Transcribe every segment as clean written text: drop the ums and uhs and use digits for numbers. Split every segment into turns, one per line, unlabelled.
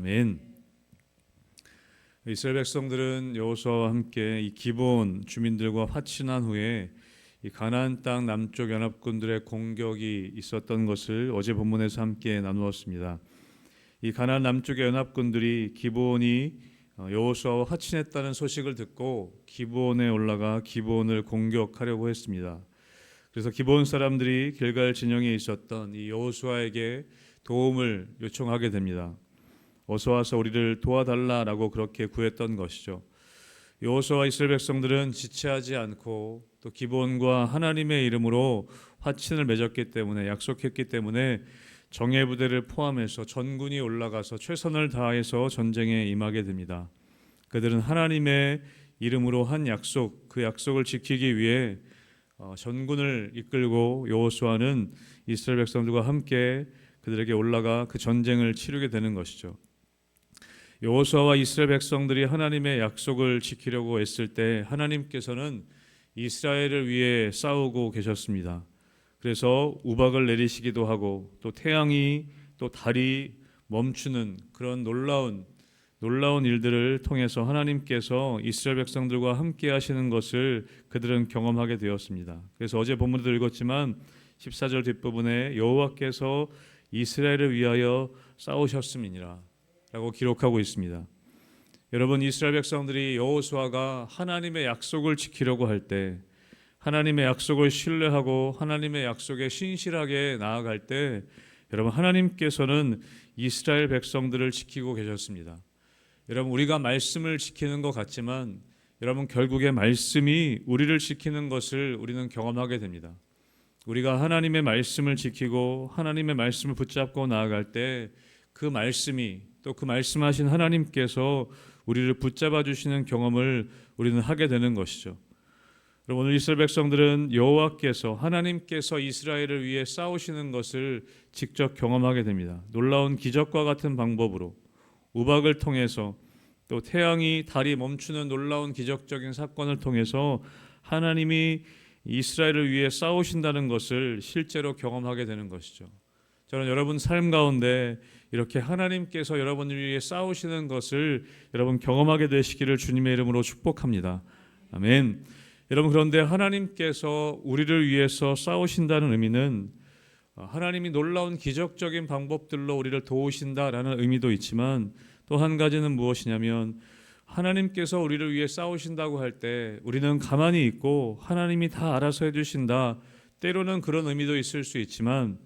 아멘. 이스라엘 백성들은 여호수아와 함께 이 기브온 주민들과 화친한 후에 이 가나안 땅 남쪽 연합군들의 공격이 있었던 것을 어제 본문에서 함께 나누었습니다. 이 가나안 남쪽의 연합군들이 기브온이 여호수아와 화친했다는 소식을 듣고 기브온에 올라가 기브온을 공격하려고 했습니다. 그래서 기브온 사람들이 길갈 진영에 있었던 이 여호수아에게 도움을 요청하게 됩니다. 어서 와서 우리를 도와달라라고 그렇게 구했던 것이죠. 여호수아와 이스라엘 백성들은 지체하지 않고 또 기브온과 하나님의 이름으로 화친을 맺었기 때문에 약속했기 때문에 정예 부대를 포함해서 전군이 올라가서 최선을 다해서 전쟁에 임하게 됩니다. 그들은 하나님의 이름으로 한 약속, 그 약속을 지키기 위해 전군을 이끌고 여호수아는 이스라엘 백성들과 함께 그들에게 올라가 그 전쟁을 치르게 되는 것이죠. 여호수아와 이스라엘 백성들이 하나님의 약속을 지키려고 애쓸 때 하나님께서는 이스라엘을 위해 싸우고 계셨습니다. 그래서 우박을 내리시기도 하고 또 태양이 또 달이 멈추는 그런 놀라운 일들을 통해서 하나님께서 이스라엘 백성들과 함께 하시는 것을 그들은 경험하게 되었습니다. 그래서 어제 본문도 읽었지만 14절 뒷부분에 여호와께서 이스라엘을 위하여 싸우셨음이니라 라고 기록하고 있습니다. 여러분, 이스라엘 백성들이 여호수아가 하나님의 약속을 지키려고 할 때, 하나님의 약속을 신뢰하고 하나님의 약속에 신실하게 나아갈 때, 여러분, 하나님께서는 이스라엘 백성들을 지키고 계셨습니다. 여러분, 우리가 말씀을 지키는 것 같지만 여러분, 결국에 말씀이 우리를 지키는 것을 우리는 경험하게 됩니다. 우리가 하나님의 말씀을 지키고 하나님의 말씀을 붙잡고 나아갈 때 그 말씀이 또 그 말씀하신 하나님께서 우리를 붙잡아 주시는 경험을 우리는 하게 되는 것이죠. 여러분, 오늘 이스라엘 백성들은 여호와께서 하나님께서 이스라엘을 위해 싸우시는 것을 직접 경험하게 됩니다. 놀라운 기적과 같은 방법으로 우박을 통해서 또 태양이 달이 멈추는 놀라운 기적적인 사건을 통해서 하나님이 이스라엘을 위해 싸우신다는 것을 실제로 경험하게 되는 것이죠. 저는 여러분 삶 가운데 이렇게 하나님께서 여러분을 위해 싸우시는 것을 여러분 경험하게 되시기를 주님의 이름으로 축복합니다. 아멘. 여러분, 그런데 하나님께서 우리를 위해서 싸우신다는 의미는 하나님이 놀라운 기적적인 방법들로 우리를 도우신다라는 의미도 있지만 또 한 가지는 무엇이냐면 하나님께서 우리를 위해 싸우신다고 할 때 우리는 가만히 있고 하나님이 다 알아서 해주신다, 때로는 그런 의미도 있을 수 있지만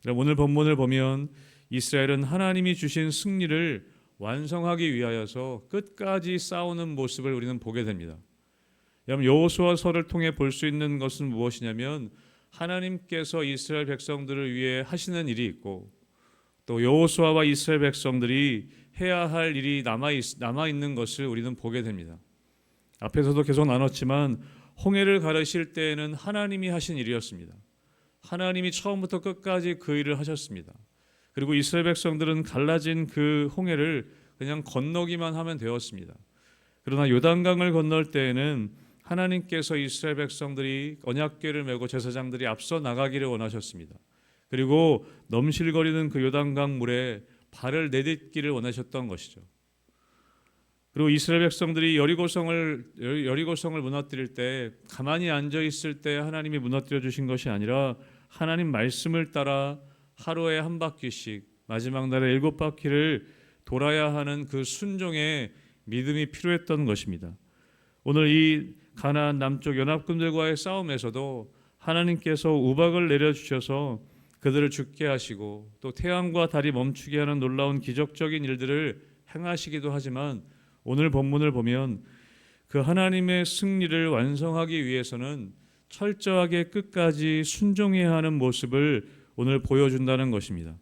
오늘 본문을 보면 이스라엘은 하나님이 주신 승리를 완성하기 위하여서 끝까지 싸우는 모습을 우리는 보게 됩니다. 여러분, 여호수아서를 통해 볼 수 있는 것은 무엇이냐면 하나님께서 이스라엘 백성들을 위해 하시는 일이 있고 또 여호수아와 이스라엘 백성들이 해야 할 일이 남아 있는 것을 우리는 보게 됩니다. 앞에서도 계속 나눴지만 홍해를 가르실 때에는 하나님이 하신 일이었습니다. 하나님이 처음부터 끝까지 그 일을 하셨습니다. 그리고 이스라엘 백성들은 갈라진 그 홍해를 그냥 건너기만 하면 되었습니다. 그러나 요단강을 건널 때에는 하나님께서 이스라엘 백성들이 언약궤를 메고 제사장들이 앞서 나가기를 원하셨습니다. 그리고 넘실거리는 그 요단강 물에 발을 내딛기를 원하셨던 것이죠. 그리고 이스라엘 백성들이 여리고성을 무너뜨릴 때 가만히 앉아 있을 때 하나님이 무너뜨려 주신 것이 아니라 하나님 말씀을 따라 하루에 한 바퀴씩 마지막 날에 7바퀴를 돌아야 하는 그 순종의 믿음이 필요했던 것입니다. 오늘 이 가나안 남쪽 연합군들과의 싸움에서도 하나님께서 우박을 내려주셔서 그들을 죽게 하시고 또 태양과 달이 멈추게 하는 놀라운 기적적인 일들을 행하시기도 하지만 오늘 본문을 보면 그 하나님의 승리를 완성하기 위해서는 철저하게 끝까지 순종해야 하는 모습을 오늘 보여준다는 것입니다.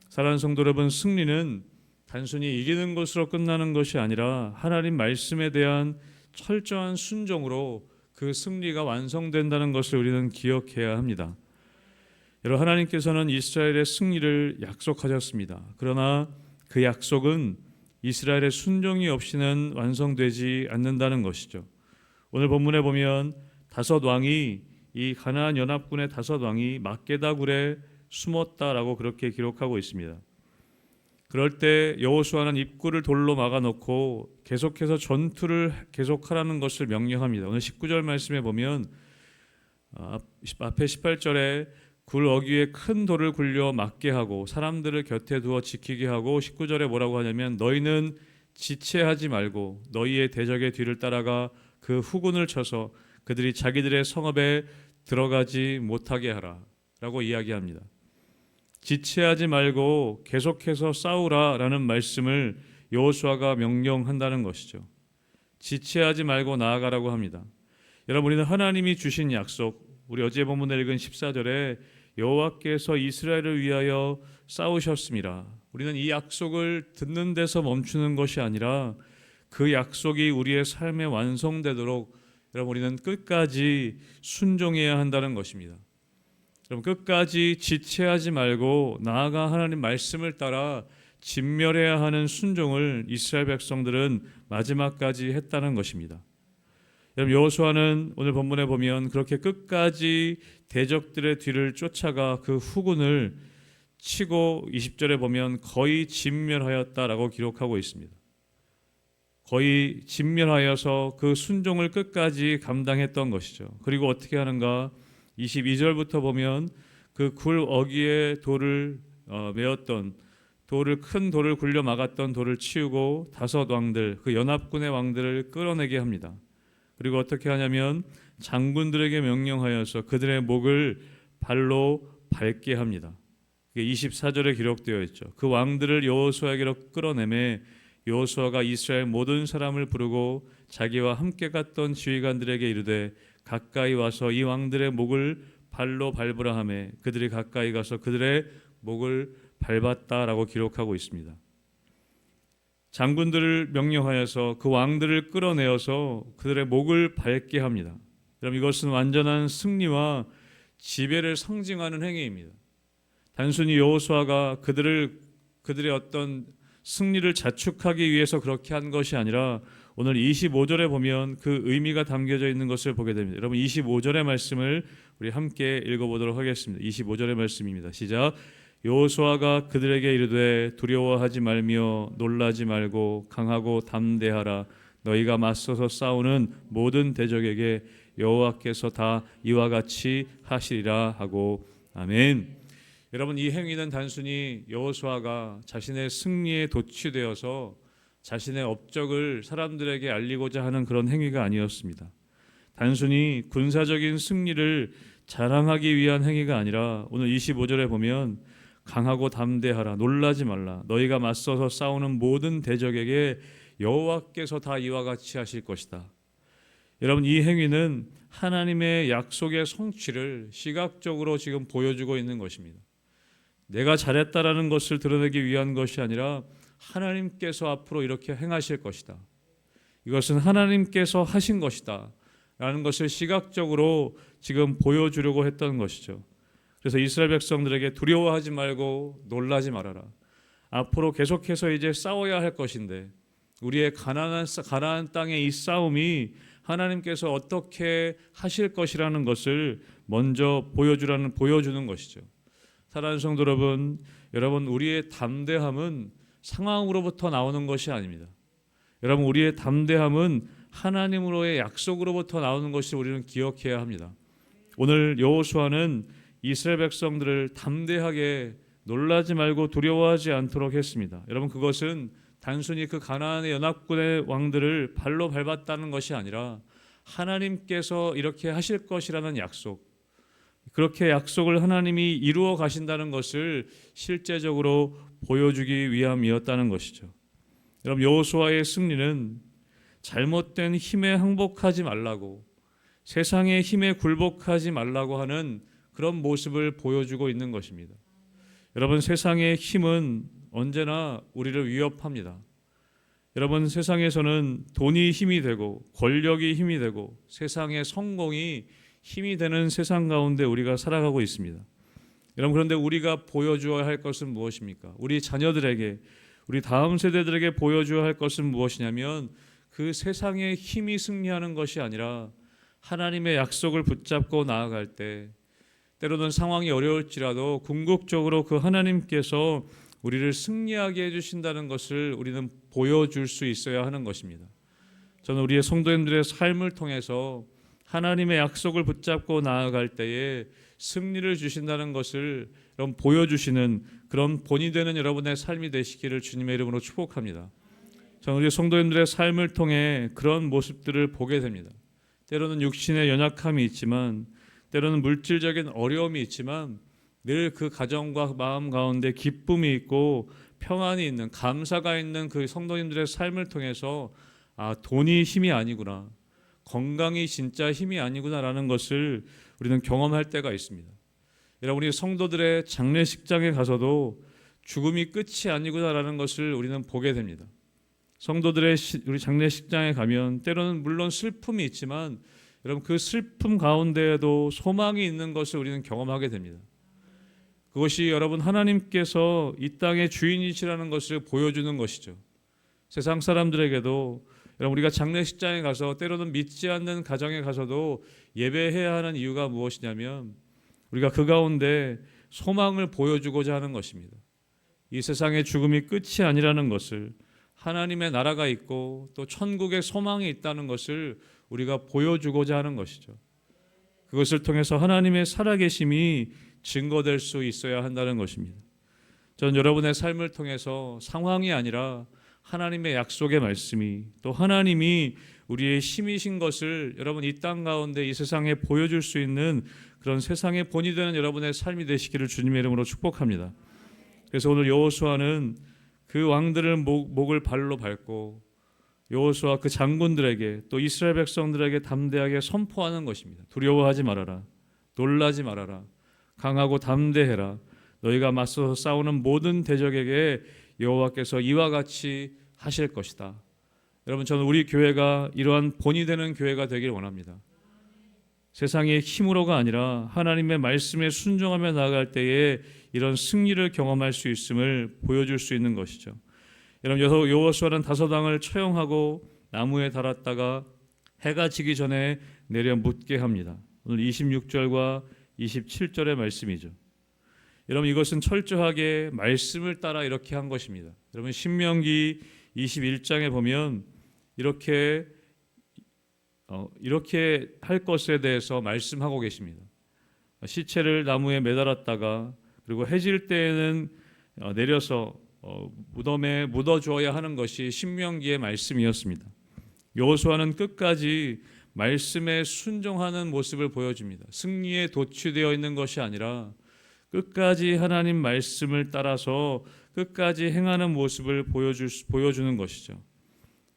사랑하는 성도 여러분, 승리는 단순히 이기는 것으로 끝나는 것이 아니라 하나님 말씀에 대한 철저한 순종으로 그 승리가 완성된다는 것을 우리는 기억해야 합니다. 여러분, 하나님께서는 이스라엘의 승리를 약속하셨습니다. 그러나 그 약속은 이스라엘의 순종이 없이는 완성되지 않는다는 것이죠. 오늘 본문에 보면 이 가나안 연합군의 5왕이 막게다 굴에 숨었다라고 그렇게 기록하고 있습니다. 그럴 때 여호수아는 입구를 돌로 막아놓고 계속해서 전투를 계속하라는 것을 명령합니다. 오늘 19절 말씀에 보면 앞에 18절에 굴 어귀에 큰 돌을 굴려 막게 하고 사람들을 곁에 두어 지키게 하고 19절에 뭐라고 하냐면 너희는 지체하지 말고 너희의 대적의 뒤를 따라가 그 후군을 쳐서 그들이 자기들의 성읍에 들어가지 못하게 하라 라고 이야기합니다. 지체하지 말고 계속해서 싸우라라는 말씀을 여호수아가 명령한다는 것이죠. 지체하지 말고 나아가라고 합니다. 여러분, 우리는 하나님이 주신 약속, 우리 어제 본문에 읽은 14절에 여호와께서 이스라엘을 위하여 싸우셨습니다. 우리는 이 약속을 듣는 데서 멈추는 것이 아니라 그 약속이 우리의 삶에 완성되도록 여러분, 우리는 끝까지 순종해야 한다는 것입니다. 여러분, 끝까지 지체하지 말고 나아가 하나님 말씀을 따라 진멸해야 하는 순종을 이스라엘 백성들은 마지막까지 했다는 것입니다. 여러분, 여호수아는 오늘 본문에 보면 그렇게 끝까지 대적들의 뒤를 쫓아가 그 후군을 치고 20절에 보면 거의 진멸하였다라고 기록하고 있습니다. 거의 진멸하여서 그 순종을 끝까지 감당했던 것이죠. 그리고 어떻게 하는가? 22절부터 보면 그 굴 어귀에 돌을 메었던 큰 돌을 굴려 막았던 돌을 치우고 5 왕들, 그 연합군의 왕들을 끌어내게 합니다. 그리고 어떻게 하냐면 장군들에게 명령하여서 그들의 목을 발로 밟게 합니다. 24절에 기록되어 있죠. 그 왕들을 여호수아에게로 끌어내매 여호수아가 이스라엘 모든 사람을 부르고 자기와 함께 갔던 지휘관들에게 이르되 가까이 와서 이 왕들의 목을 발로 밟으라 하매 그들이 가까이 가서 그들의 목을 밟았다라고 기록하고 있습니다. 장군들을 명령하여서 그 왕들을 끌어내어서 그들의 목을 밟게 합니다. 그럼 이것은 완전한 승리와 지배를 상징하는 행위입니다. 단순히 여호수아가 그들의 어떤 승리를 자축하기 위해서 그렇게 한 것이 아니라 오늘 25절에 보면 그 의미가 담겨져 있는 것을 보게 됩니다. 여러분, 25절의 말씀을 우리 함께 읽어보도록 하겠습니다. 25절의 말씀입니다. 시작. 여호수아가 그들에게 이르되 두려워하지 말며 놀라지 말고 강하고 담대하라. 너희가 맞서서 싸우는 모든 대적에게 여호와께서 다 이와 같이 하시리라 하고 아멘. 여러분, 이 행위는 단순히 여호수아가 자신의 승리에 도취되어서 자신의 업적을 사람들에게 알리고자 하는 그런 행위가 아니었습니다. 단순히 군사적인 승리를 자랑하기 위한 행위가 아니라 오늘 25절에 보면 강하고 담대하라, 놀라지 말라, 너희가 맞서서 싸우는 모든 대적에게 여호와께서 다 이와 같이 하실 것이다. 여러분, 이 행위는 하나님의 약속의 성취를 시각적으로 지금 보여주고 있는 것입니다. 내가 잘했다라는 것을 드러내기 위한 것이 아니라 하나님께서 앞으로 이렇게 행하실 것이다. 이것은 하나님께서 하신 것이다 라는 것을 시각적으로 지금 보여주려고 했던 것이죠. 그래서 이스라엘 백성들에게 두려워하지 말고 놀라지 말아라. 앞으로 계속해서 이제 싸워야 할 것인데 우리의 가나안 땅의 이 싸움이 하나님께서 어떻게 하실 것이라는 것을 먼저 보여주는 것이죠. 사랑하는 성도 여러분, 우리의 담대함은 상황으로부터 나오는 것이 아닙니다. 여러분, 우리의 담대함은 하나님으로의 약속으로부터 나오는 것을 우리는 기억해야 합니다. 오늘 여호수아는 이스라엘 백성들을 담대하게 놀라지 말고 두려워하지 않도록 했습니다. 여러분, 그것은 단순히 그 가나안의 연합군의 왕들을 발로 밟았다는 것이 아니라 하나님께서 이렇게 하실 것이라는 약속, 그렇게 약속을 하나님이 이루어 가신다는 것을 실제적으로 보여주기 위함이었다는 것이죠. 여러분, 여호수아의 승리는 잘못된 힘에 항복하지 말라고, 세상의 힘에 굴복하지 말라고 하는 그런 모습을 보여주고 있는 것입니다. 여러분, 세상의 힘은 언제나 우리를 위협합니다. 여러분, 세상에서는 돈이 힘이 되고 권력이 힘이 되고 세상의 성공이 힘이 되는 세상 가운데 우리가 살아가고 있습니다. 여러분, 그런데 우리가 보여주어야 할 것은 무엇입니까? 우리 자녀들에게, 우리 다음 세대들에게 보여주어야 할 것은 무엇이냐면 그 세상의 힘이 승리하는 것이 아니라 하나님의 약속을 붙잡고 나아갈 때 때로는 상황이 어려울지라도 궁극적으로 그 하나님께서 우리를 승리하게 해주신다는 것을 우리는 보여줄 수 있어야 하는 것입니다. 저는 우리의 성도님들의 삶을 통해서 하나님의 약속을 붙잡고 나아갈 때에 승리를 주신다는 것을 여러분 보여주시는 그런 본이 되는 여러분의 삶이 되시기를 주님의 이름으로 축복합니다. 저는 우리 성도님들의 삶을 통해 그런 모습들을 보게 됩니다. 때로는 육신의 연약함이 있지만, 때로는 물질적인 어려움이 있지만 늘 그 가정과 마음 가운데 기쁨이 있고 평안이 있는, 감사가 있는 그 성도님들의 삶을 통해서 돈이 힘이 아니구나, 건강이 진짜 힘이 아니구나라는 것을 우리는 경험할 때가 있습니다. 여러분, 우리 성도들의 장례식장에 가서도 죽음이 끝이 아니구나라는 것을 우리는 보게 됩니다. 성도들의 우리 장례식장에 가면 때로는 물론 슬픔이 있지만 여러분, 그 슬픔 가운데에도 소망이 있는 것을 우리는 경험하게 됩니다. 그것이 여러분 하나님께서 이 땅의 주인이시라는 것을 보여주는 것이죠. 세상 사람들에게도 여러분, 우리가 장례식장에 가서 때로는 믿지 않는 가정에 가서도 예배해야 하는 이유가 무엇이냐면 우리가 그 가운데 소망을 보여주고자 하는 것입니다. 이 세상의 죽음이 끝이 아니라는 것을, 하나님의 나라가 있고 또 천국의 소망이 있다는 것을 우리가 보여주고자 하는 것이죠. 그것을 통해서 하나님의 살아계심이 증거될 수 있어야 한다는 것입니다. 저는 여러분의 삶을 통해서 상황이 아니라 하나님의 약속의 말씀이, 또 하나님이 우리의 힘이신 것을 여러분 이 땅 가운데 이 세상에 보여줄 수 있는 그런 세상의 본이 되는 여러분의 삶이 되시기를 주님의 이름으로 축복합니다. 그래서 오늘 여호수아는 그 왕들을 목을 발로 밟고 여호수아 그 장군들에게 또 이스라엘 백성들에게 담대하게 선포하는 것입니다. 두려워하지 말아라, 놀라지 말아라, 강하고 담대해라. 너희가 맞서서 싸우는 모든 대적에게 여호와께서 이와 같이 하실 것이다. 여러분, 저는 우리 교회가 이러한 본이 되는 교회가 되길 원합니다. 세상의 힘으로가 아니라 하나님의 말씀에 순종하며 나아갈 때에 이런 승리를 경험할 수 있음을 보여줄 수 있는 것이죠. 여러분, 여호수아는 다섯 왕을 처형하고 나무에 달았다가 해가 지기 전에 내려 묻게 합니다. 오늘 26절과 27절의 말씀이죠. 여러분, 이것은 철저하게 말씀을 따라 이렇게 한 것입니다. 여러분, 신명기 21장에 보면 이렇게 할 것에 대해서 말씀하고 계십니다. 시체를 나무에 매달았다가 그리고 해질 때에는 내려서 무덤에 묻어주어야 하는 것이 신명기의 말씀이었습니다. 여호수아는 끝까지 말씀에 순종하는 모습을 보여줍니다. 승리에 도취되어 있는 것이 아니라 끝까지 하나님 말씀을 따라서 끝까지 행하는 모습을 보여주는 것이죠.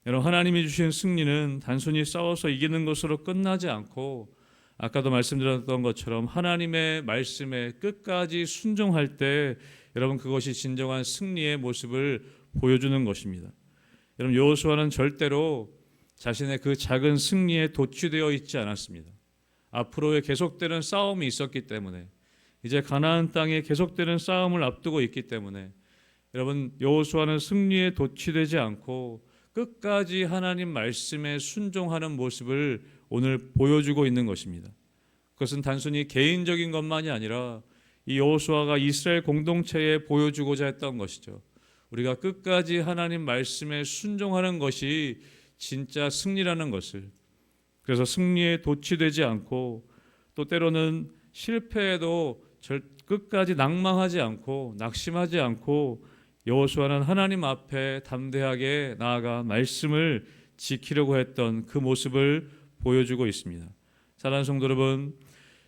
여러분, 하나님이 주신 승리는 단순히 싸워서 이기는 것으로 끝나지 않고 아까도 말씀드렸던 것처럼 하나님의 말씀에 끝까지 순종할 때 여러분, 그것이 진정한 승리의 모습을 보여주는 것입니다. 여러분, 여호수아는 절대로 자신의 그 작은 승리에 도취되어 있지 않았습니다. 앞으로의 계속되는 싸움이 있었기 때문에, 이제 가나안 땅에 계속되는 싸움을 앞두고 있기 때문에 여러분, 여호수아는 승리에 도취되지 않고 끝까지 하나님 말씀에 순종하는 모습을 오늘 보여주고 있는 것입니다. 그것은 단순히 개인적인 것만이 아니라 이 여호수아가 이스라엘 공동체에 보여주고자 했던 것이죠. 우리가 끝까지 하나님 말씀에 순종하는 것이 진짜 승리라는 것을, 그래서 승리에 도취되지 않고 또 때로는 실패에도 끝까지 낭망하지 않고 낙심하지 않고 여호수아는 하나님 앞에 담대하게 나아가 말씀을 지키려고 했던 그 모습을 보여주고 있습니다. 사랑하는 성도 여러분,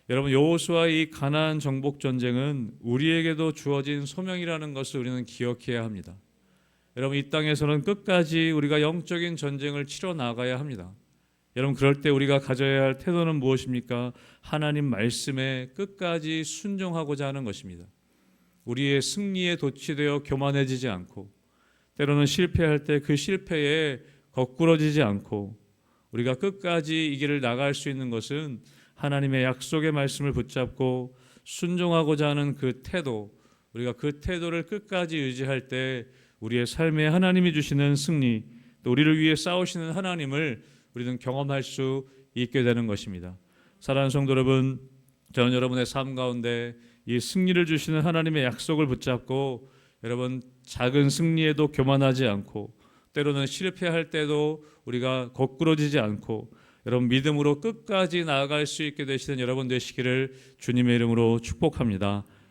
여호수아의 이 가나안 정복 전쟁은 우리에게도 주어진 소명이라는 것을 우리는 기억해야 합니다. 여러분, 이 땅에서는 끝까지 우리가 영적인 전쟁을 치러 나가야 합니다. 여러분, 그럴 때 우리가 가져야 할 태도는 무엇입니까? 하나님 말씀에 끝까지 순종하고자 하는 것입니다. 우리의 승리에 도취되어 교만해지지 않고, 때로는 실패할 때 그 실패에 거꾸러지지 않고 우리가 끝까지 이 길을 나갈 수 있는 것은 하나님의 약속의 말씀을 붙잡고 순종하고자 하는 그 태도, 우리가 그 태도를 끝까지 유지할 때 우리의 삶에 하나님이 주시는 승리, 또 우리를 위해 싸우시는 하나님을 우리는 경험할 수 있게 되는 것입니다. 사랑하는 성도 여러분, 저는 여러분의 삶 가운데 이 승리를 주시는 하나님의 약속을 붙잡고 여러분 작은 승리에도 교만하지 않고 때로는 실패할 때도 우리가 거꾸러지지 않고 여러분 믿음으로 끝까지 나아갈 수 있게 되시는 여러분 되시기를 주님의 이름으로 축복합니다.